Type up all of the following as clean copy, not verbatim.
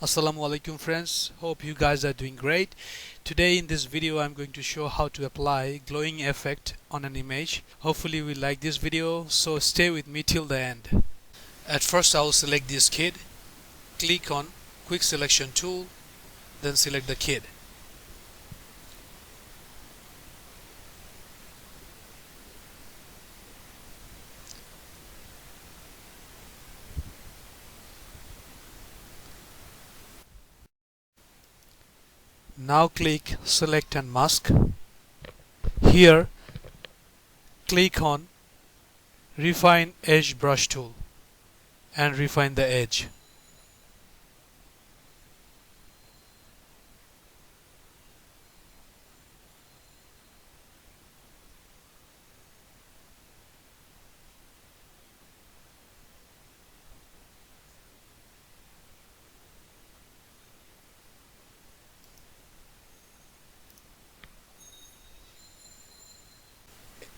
Assalamu alaikum friends, hope you guys are doing great. Today in this video I'm going to show how to apply glowing effect on an image. Hopefully you will like this video, so stay with me till the end. At first I will select this kid, click on quick selection tool, then select the kid. Now click select and mask. Here click on refine edge brush tool and refine the edge.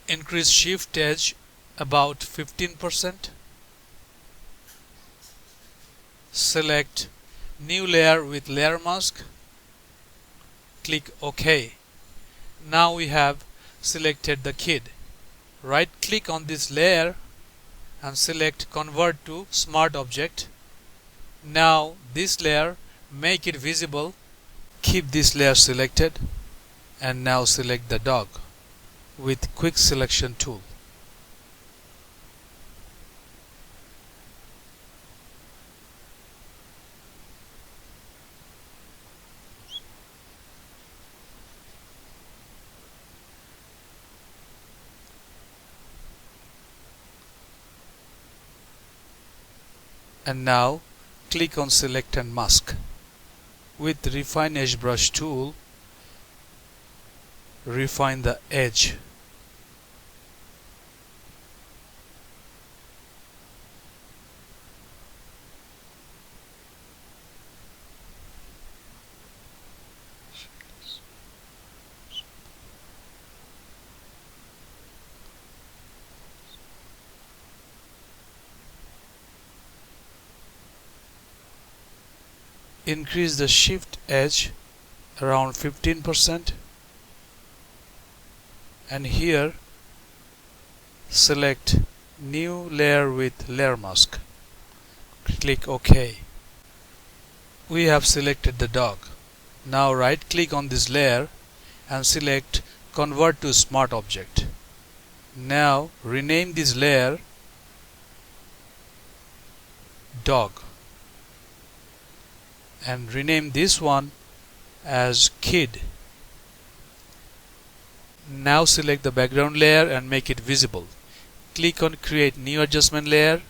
Increase shift edge about 15%. Select new layer with layer mask. Click OK. Now we have selected the kid. Right click on this layer and select convert to smart object. Now this layer, make it visible. Keep this layer selected and now select the dog with quick selection tool. And now click on select and mask. With refine edge brush tool, refine the edge. Increase the shift edge around 15%, and here select new layer with layer mask. Click OK. We have selected the dog. Now right click on this layer and select convert to smart object. Now rename this layer dog and rename this one as kid. Now select the background layer and make it visible. Click on create new adjustment layer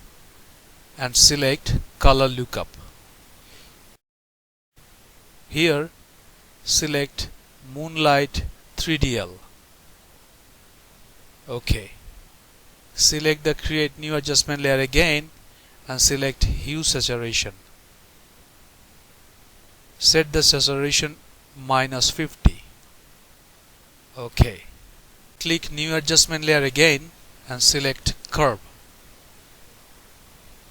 and select color lookup. Here select moonlight 3DL. OK. Select the create new adjustment layer again and select hue saturation. Set the saturation -50. OK. Click new adjustment layer again and select curve.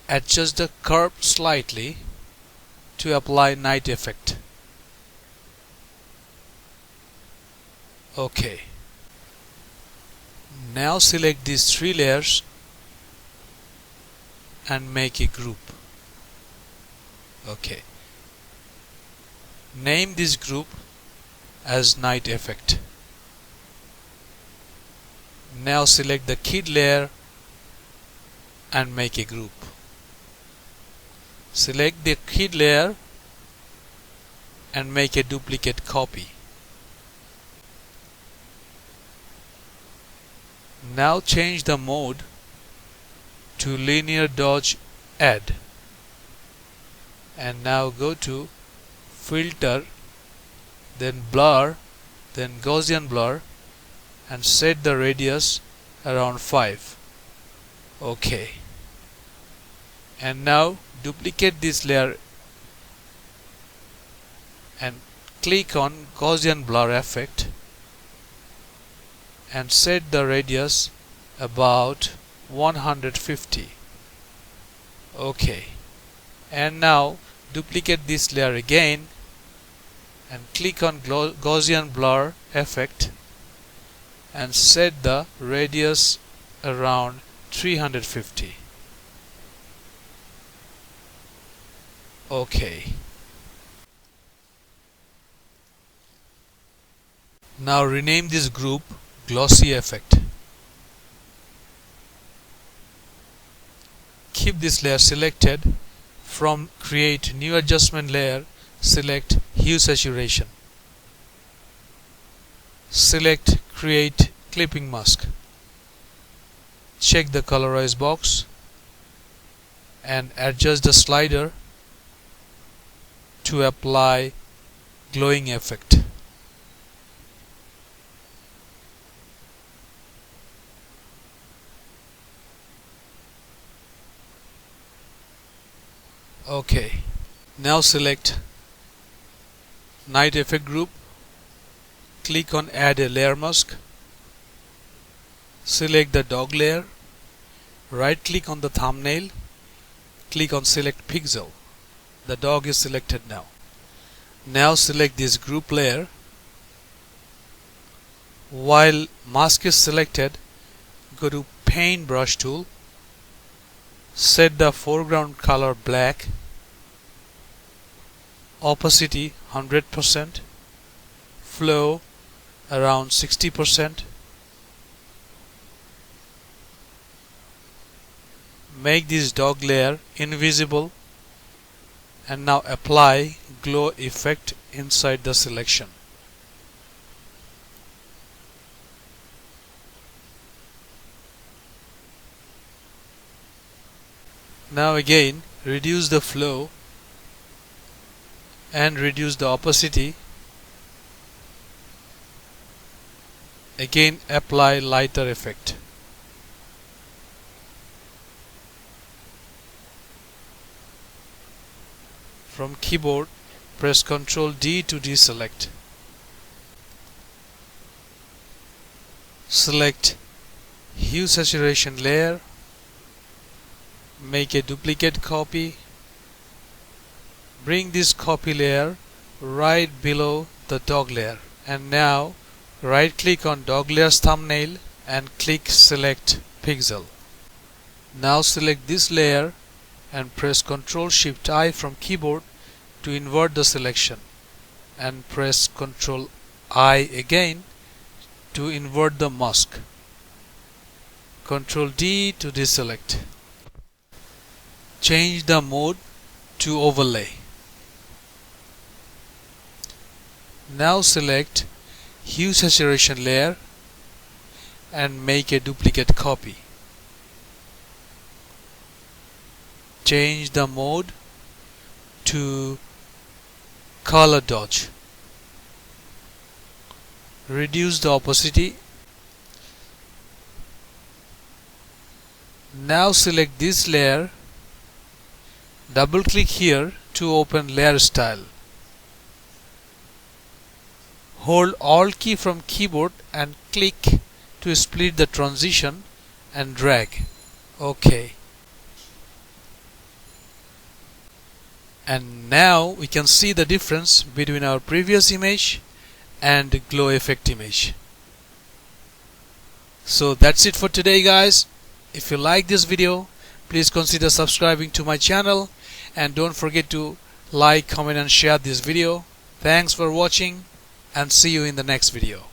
Adjust the curve slightly to apply night effect. OK. Now select these three layers and make a group. OK. Name this group as night effect. Now select the kid layer and make a group. Select the kid layer and make a duplicate copy. Now change the mode to linear dodge add, and now go to filter, then blur, then Gaussian blur, and set the radius around 5. OK. And now duplicate this layer and click on Gaussian blur effect and set the radius about 150. OK. And now duplicate this layer again and click on Gaussian blur effect and set the radius around 350. OK. Now rename this group Glossy Effect. Keep this layer selected. From Create New Adjustment Layer, select Hue Saturation. Select Create Clipping Mask. Check the Colorize box and adjust the slider to apply glowing effect. OK. Now select Night Effect group. Click on Add a Layer Mask. Select the dog layer. Right click on the thumbnail. Click on Select Pixel. The dog is selected now. Now select this group layer. While mask is selected, go to Paint Brush tool. Set the foreground color black, opacity 100%, flow around 60%. Make this dog layer invisible and now apply glow effect inside the selection. Now again reduce the flow and reduce the opacity. Again apply lighter effect. From keyboard, press Ctrl D to deselect. Select Hue Saturation layer. Make a duplicate copy. Bring this copy layer right below the dog layer. And now right click on dog layer's thumbnail and click Select Pixel. Now select this layer and press Ctrl Shift I from keyboard to invert the selection, and press Ctrl I again to invert the mask. Ctrl D to deselect. Change the mode to overlay. Now select Hue Saturation layer and make a duplicate copy. Change the mode to Color Dodge. Reduce the opacity. Now select this layer. Double click here to open Layer Style. Hold Alt key from keyboard and click to split the transition and drag. OK. And now we can see the difference between our previous image and glow effect image. So that's it for today, guys. If you like this video, please consider subscribing to my channel and don't forget to like, comment and share this video. Thanks for watching and see you in the next video.